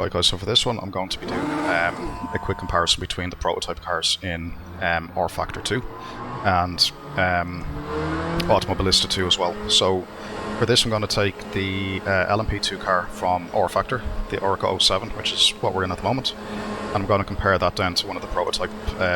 Right guys, so for this one I'm going to be doing a quick comparison between the prototype cars in RFactor 2 and Automobilista 2 as well. So for this I'm going to take the LMP2 car from RFactor, the Oracle 07, which is what we're in at the moment, and I'm going to compare that down to one of the prototype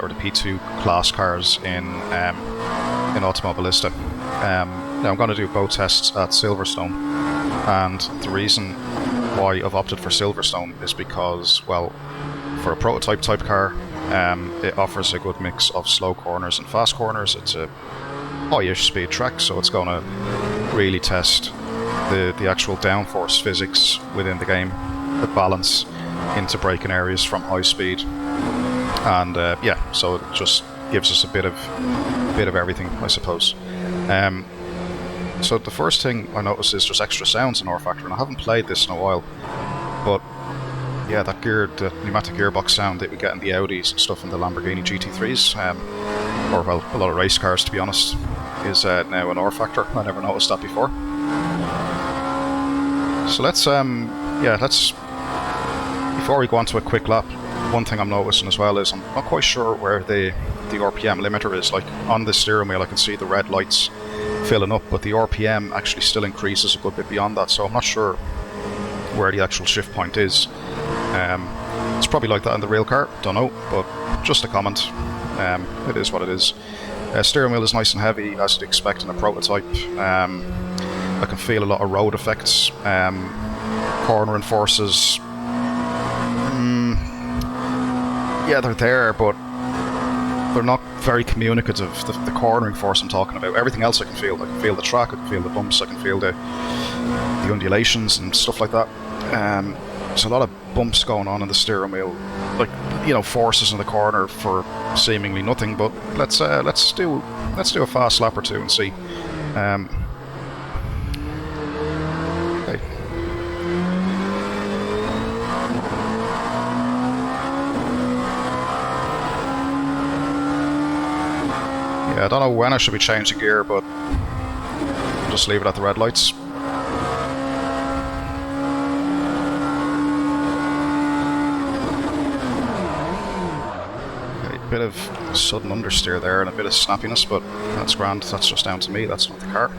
or the P2 class cars in Automobilista. Now I'm going to do both tests at Silverstone, and the reason why I've opted for Silverstone is because, well, for a prototype type car, it offers a good mix of slow corners and fast corners. It's a high-ish speed track, so it's going to really test the actual downforce physics within the game, the balance into braking areas from high speed, and yeah, so it just gives us a bit of everything, I suppose. So the first thing I noticed is there's extra sounds in RFactor, and I haven't played this in a while, but yeah, the pneumatic gearbox sound that we get in the Audis and stuff in the Lamborghini GT3s, or well, a lot of race cars to be honest, is now in RFactor. I never noticed that before. So let's before we go on to a quick lap, one thing I'm noticing as well is I'm not quite sure where the RPM limiter is. Like on the steering wheel I can see the red lights filling up, but the RPM actually still increases a good bit beyond that, so I'm not sure where the actual shift point is. It's probably like that in the real car, don't know, but just a comment. It is what it is. Steering wheel is nice and heavy, as you'd expect in a prototype. I can feel a lot of road effects, cornering forces. Yeah, they're there, but they're not very communicative. The cornering force I'm talking about. Everything else I can feel. I can feel the track, I can feel the bumps, I can feel the undulations and stuff like that. There's a lot of bumps going on in the steering wheel, like, you know, forces in the corner for seemingly nothing. But let's do a fast lap or two and see. Okay. Yeah, I don't know when I should be changing gear, but I'll just leave it at the red lights. Okay, a bit of sudden understeer there and a bit of snappiness, but that's grand. That's just down to me, that's not the car.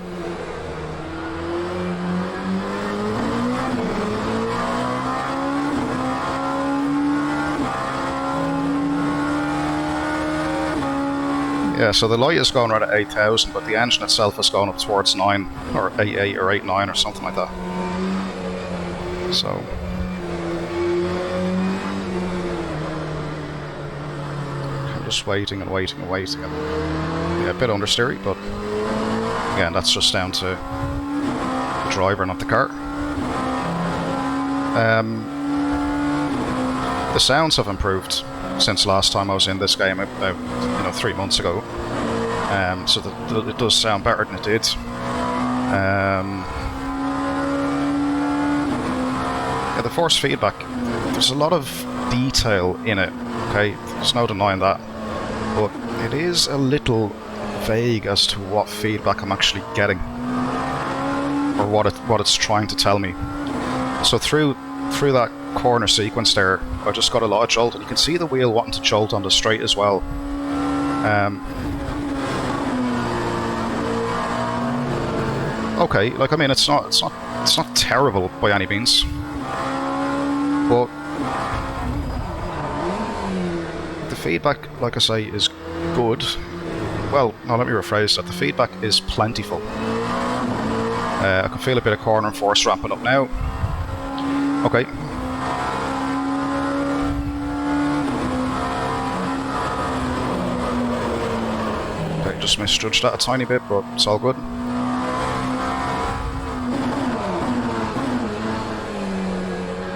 Yeah, so the light is going right at 8,000, but the engine itself is going up towards 9, or 8.8 or 8.9 or something like that. So I'm just waiting and waiting and waiting. And, yeah, a bit understeery, but again, that's just down to the driver, not the car. The sounds have improved since last time I was in this game, about 3 months ago. So it does sound better than it did. Yeah, the force feedback, there's a lot of detail in it, okay, there's no denying that, but it is a little vague as to what feedback I'm actually getting, or what it's trying to tell me. So through that corner sequence there, I just got a lot of jolt, and you can see the wheel wanting to jolt on the straight as well. Okay, like, I mean, it's not terrible by any means, but the feedback, like I say, is good. Well, no, let me rephrase that. The feedback is plentiful. I can feel a bit of cornering force ramping up now. Okay. Okay, just misjudged that a tiny bit, but it's all good.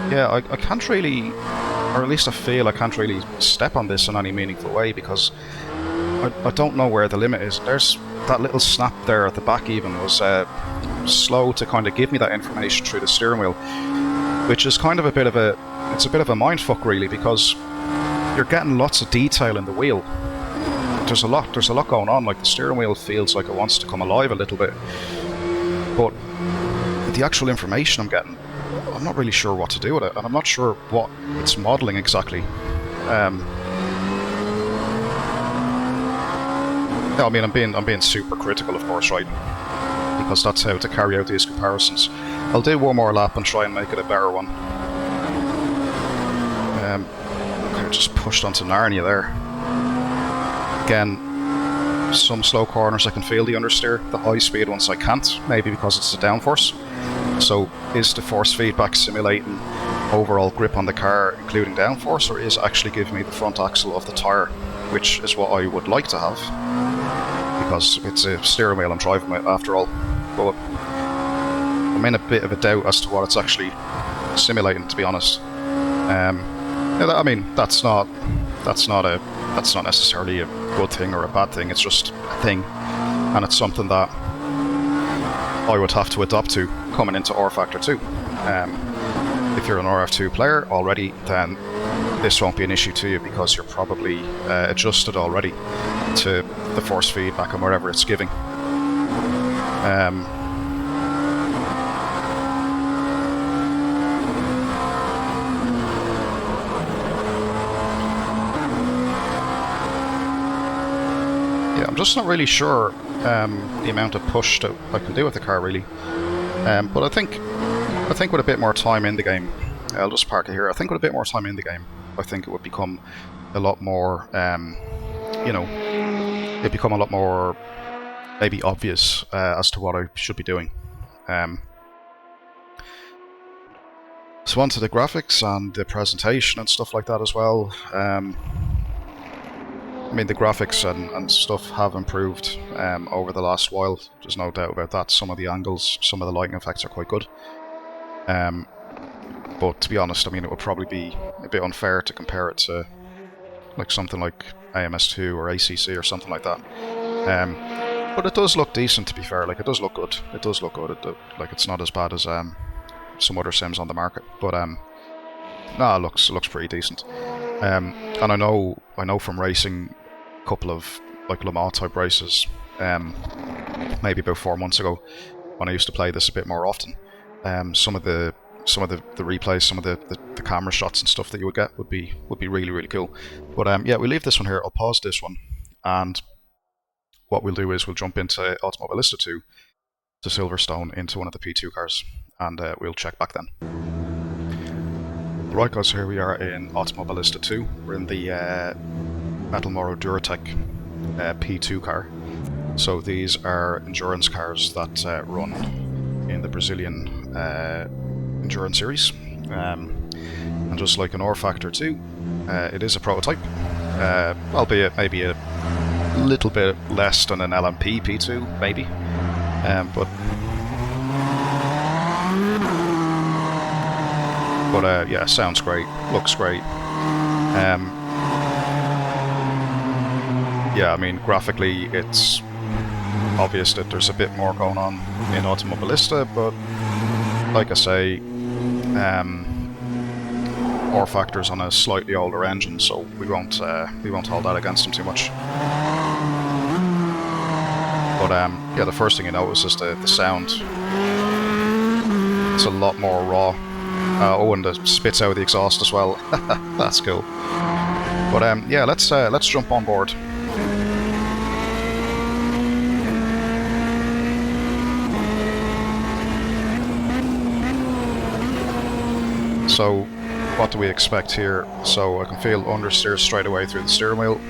Yeah, I can't really, or at least I feel I can't really step on this in any meaningful way, because I don't know where the limit is. There's that little snap there at the back even was slow to kind of give me that information through the steering wheel, which is kind of a bit of a mindfuck really, because you're getting lots of detail in the wheel. There's a lot going on. Like, the steering wheel feels like it wants to come alive a little bit, but the actual information I'm getting, I'm not really sure what to do with it, and I'm not sure what it's modelling exactly. Yeah, I mean, I'm being super critical, of course, right? Because that's how to carry out these comparisons. I'll do one more lap and try and make it a better one. Okay, just pushed onto Narnia there. Again, some slow corners I can feel the understeer. The high speed ones I can't, maybe because it's the downforce. So is the force feedback simulating overall grip on the car, including downforce, or is it actually giving me the front axle of the tyre, which is what I would like to have, because it's a steering wheel I'm driving with after all. But I'm in a bit of a doubt as to what it's actually simulating, to be honest. I mean, that's not necessarily a good thing or a bad thing. It's just a thing, and it's something that I would have to adapt to coming into RFactor 2. If you're an RF2 player already, then this won't be an issue to you, because you're probably adjusted already to the force feedback and whatever it's giving. I'm just not really sure the amount of push that I can do with the car, really. But I think with a bit more time in the game, I'll just park it here. I think with a bit more time in the game, I think it would become a lot more, it'd become a lot more maybe obvious as to what I should be doing. So on to the graphics and the presentation and stuff like that as well. I mean, the graphics and stuff have improved over the last while. There's no doubt about that. Some of the angles, some of the lighting effects are quite good. But to be honest, I mean, it would probably be a bit unfair to compare it to like something like AMS2 or ACC or something like that. But it does look decent, to be fair. Like, it does look good. It does look good. Like, it's not as bad as some other sims on the market. But it looks pretty decent. And I know from racing a couple of like Le Mans type races, maybe about 4 months ago, when I used to play this a bit more often, some of the replays, some of the camera shots and stuff that you would get would be really, really cool. But yeah, we'll leave this one here. I'll pause this one, and what we'll do is we'll jump into Automobilista 2 to Silverstone into one of the P2 cars, and we'll check back then. Right guys, here we are in Automobilista 2. We're in the Metal Moro Duratec P2 car. So these are endurance cars that run in the Brazilian endurance series. And just like an RFactor 2, it is a prototype, albeit maybe a little bit less than an LMP P2, maybe. But yeah, sounds great, looks great. Yeah, I mean, graphically it's obvious that there's a bit more going on in Automobilista, but like I say, RFactor's on a slightly older engine, so we won't hold that against them too much. But yeah, the first thing you notice is the sound. It's a lot more raw. And it spits out the exhaust as well. That's cool. But yeah, let's jump on board. So, what do we expect here? So I can feel understeer straight away through the steering wheel,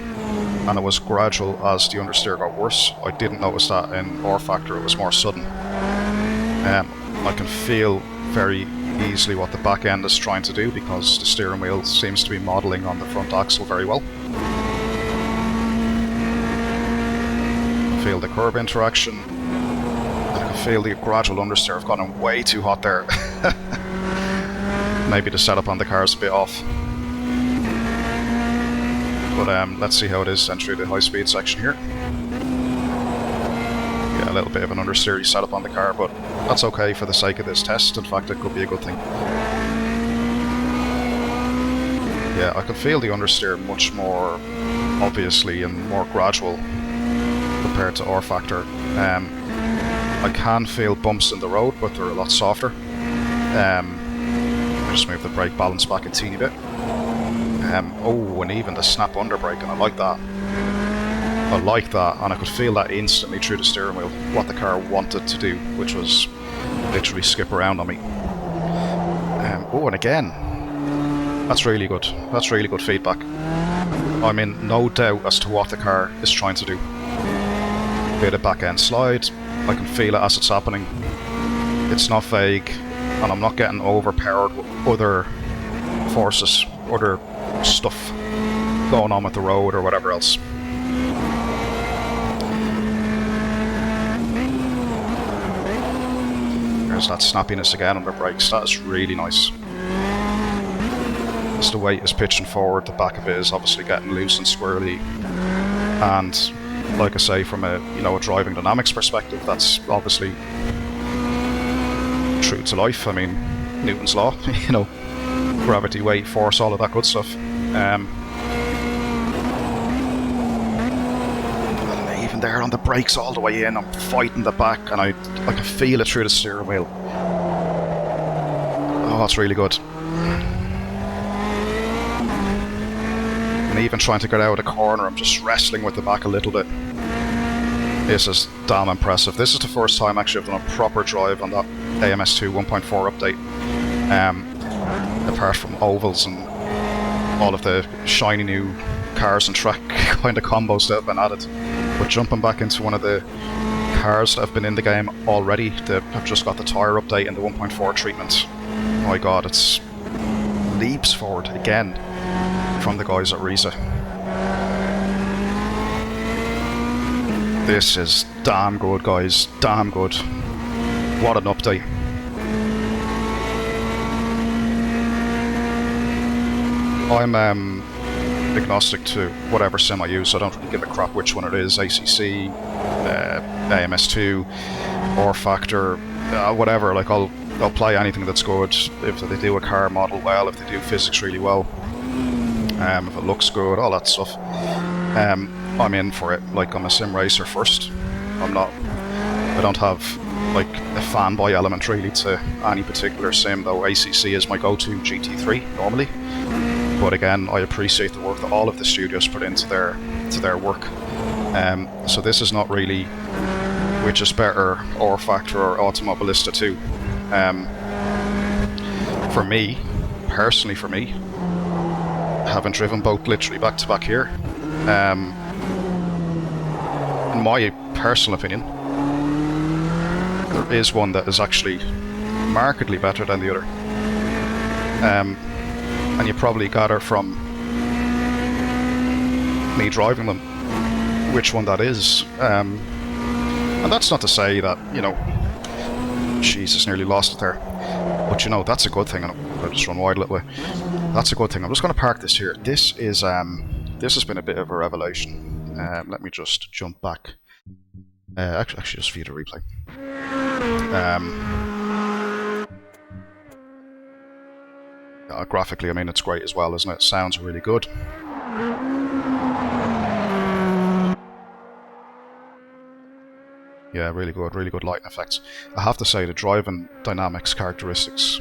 and it was gradual as the understeer got worse. I didn't notice that in RFactor, it was more sudden. I can feel very easily what the back end is trying to do, because the steering wheel seems to be modelling on the front axle very well. I feel the curb interaction, and I can feel the gradual understeer. I've gotten way too hot there. Maybe the setup on the car is a bit off. But let's see how it is then through the high speed section here. Yeah, a little bit of an understeery setup on the car, but that's okay for the sake of this test. In fact, it could be a good thing. Yeah, I can feel the understeer much more obviously and more gradual compared to RFactor. I can feel bumps in the road, but they're a lot softer. just move the brake balance back a teeny bit. Oh, and even the snap under brake, and I like that. I like that, and I could feel that instantly through the steering wheel, what the car wanted to do, which was literally skip around on me. Oh, and again, that's really good. That's really good feedback. I'm in no doubt as to what the car is trying to do. Bit of back end slide, I can feel it as it's happening. It's not vague, and I'm not getting overpowered with other forces, other stuff going on with the road or whatever else. There's that snappiness again on the brakes. That is really nice. As the weight is pitching forward, the back of it is obviously getting loose and squirrely. And like I say, from a a driving dynamics perspective, that's obviously true to life. I mean, Newton's law, gravity, weight, force, all of that good stuff. And even there on the brakes all the way in, I'm fighting the back, and I can feel it through the steering wheel. Oh, that's really good. And even trying to get out of the corner, I'm just wrestling with the back a little bit. This is damn impressive. This is the first time actually I've done a proper drive on that AMS2 1.4 update. Apart from ovals and all of the shiny new cars and track kind of combos that have been added. But jumping back into one of the cars that have been in the game already, that have just got the tyre update and the 1.4 treatment. My god, it's leaps forward again from the guys at Risa. This is damn good, guys. Damn good. What an update. I'm agnostic to whatever sim I use, so I don't really give a crap which one it is. ACC, AMS2, RFactor, whatever. Like I'll play anything that's good. If they do a car model well, if they do physics really well, if it looks good, all that stuff. I'm in for it. Like, I'm a sim racer first. I don't have like a fanboy element really to any particular sim, though ACC is my go-to GT3 normally. But again, I appreciate the work that all of the studios put into their work. So this is not really which is better, RFactor or Automobilista 2. For me, personally for me, having driven both literally back to back here, in my personal opinion, there is one that is actually markedly better than the other. And you probably gather from me driving them which one that is. And that's not to say that, Jesus, nearly lost it there. But that's a good thing. I'll just run wide a little bit. That's a good thing. I'm just going to park this here. This has been a bit of a revelation. Let me just jump back. Actually, just for you to replay. Graphically, I mean, it's great as well, isn't it? It sounds really good. Yeah, really good lighting effects. I have to say, the driving dynamics characteristics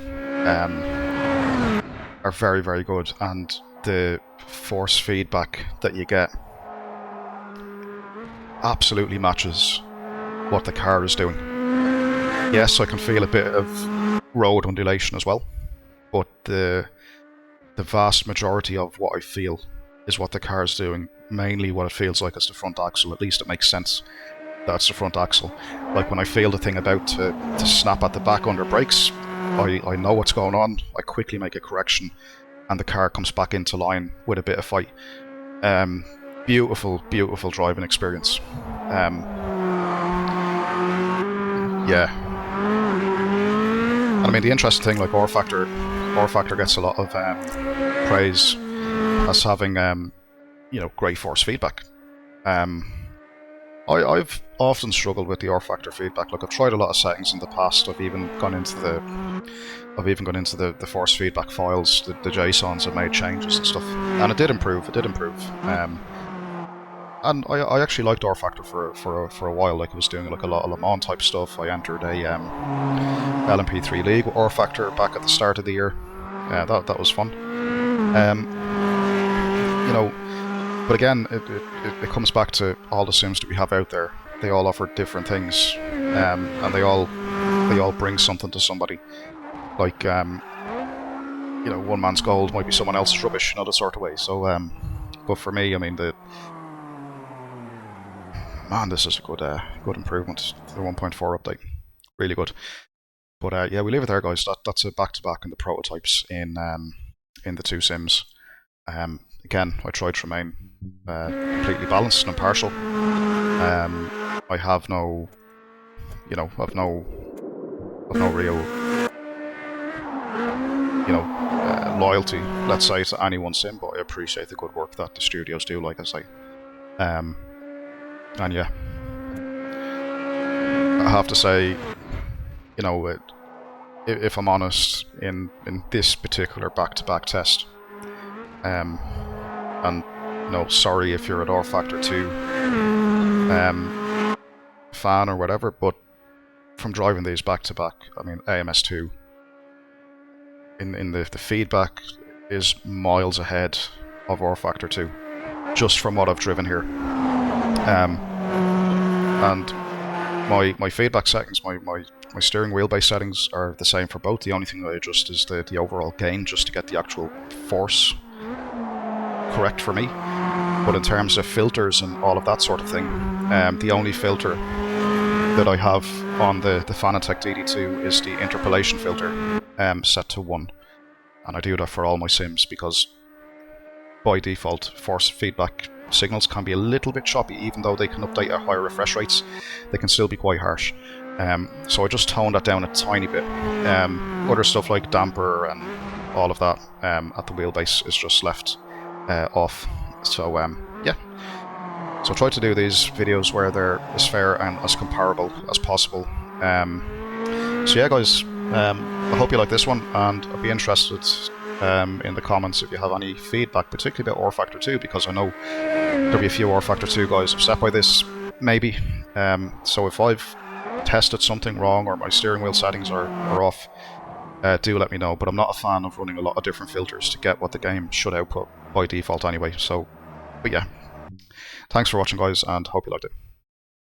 are very, very good, and the force feedback that you get absolutely matches what the car is doing. Yes, I can feel a bit of road undulation as well, but the vast majority of what I feel is what the car is doing. Mainly what it feels like is the front axle. At least it makes sense that's the front axle. Like when I feel the thing about to snap at the back under brakes, I know what's going on. I quickly make a correction and the car comes back into line with a bit of fight. Beautiful driving experience. Yeah. And I mean, the interesting thing, like RFactor gets a lot of praise as having great force feedback. I've often struggled with the RFactor feedback. Like, I've tried a lot of settings in the past. I've even gone into the force feedback files, the JSONs, and made changes and stuff, and it did improve. And I actually liked RFactor for a while. Like, I was doing like a lot of Le Mans type stuff. I entered a LMP3 league with RFactor back at the start of the year. that was fun. You know, but again, it comes back to all the sims that we have out there. They all offer different things, and they all bring something to somebody. Like, you know, one man's gold might be someone else's rubbish, in other sort of way. So, but for me, I mean, this is a good improvement. The 1.4 update, really good. But yeah, we leave it there, guys. That's a back-to-back in the prototypes in the two sims. Again, I tried to remain completely balanced and impartial. I have no, you know, real, you know, loyalty, let's say, to any one sim, but I appreciate the good work that the studios do, like I say. And yeah, I have to say, you know, if I'm honest, in this particular back-to-back test, and you know, sorry if you're an RFactor 2 fan or whatever, but from driving these back-to-back, I mean, AMS2, in the feedback is miles ahead of RFactor 2, just from what I've driven here. And my feedback settings, my steering wheelbase settings are the same for both. The only thing I adjust is the overall gain, just to get the actual force correct for me. But in terms of filters and all of that sort of thing, the only filter that I have on the Fanatec DD2 is the interpolation filter, set to 1. And I do that for all my sims because by default force feedback signals can be a little bit choppy. Even though they can update at higher refresh rates, they can still be quite harsh. So I just toned that down a tiny bit. Other stuff like damper and all of that at the wheelbase is just left off. So yeah. So I try to do these videos where they're as fair and as comparable as possible. So yeah, guys, I hope you like this one, and I'd be interested in the comments if you have any feedback, particularly about RFactor 2, because I know there'll be a few RFactor 2 guys upset by this, maybe. So if I've tested something wrong or my steering wheel settings are off, do let me know. But I'm not a fan of running a lot of different filters to get what the game should output by default anyway. So, but yeah, thanks for watching, guys, and hope you liked it.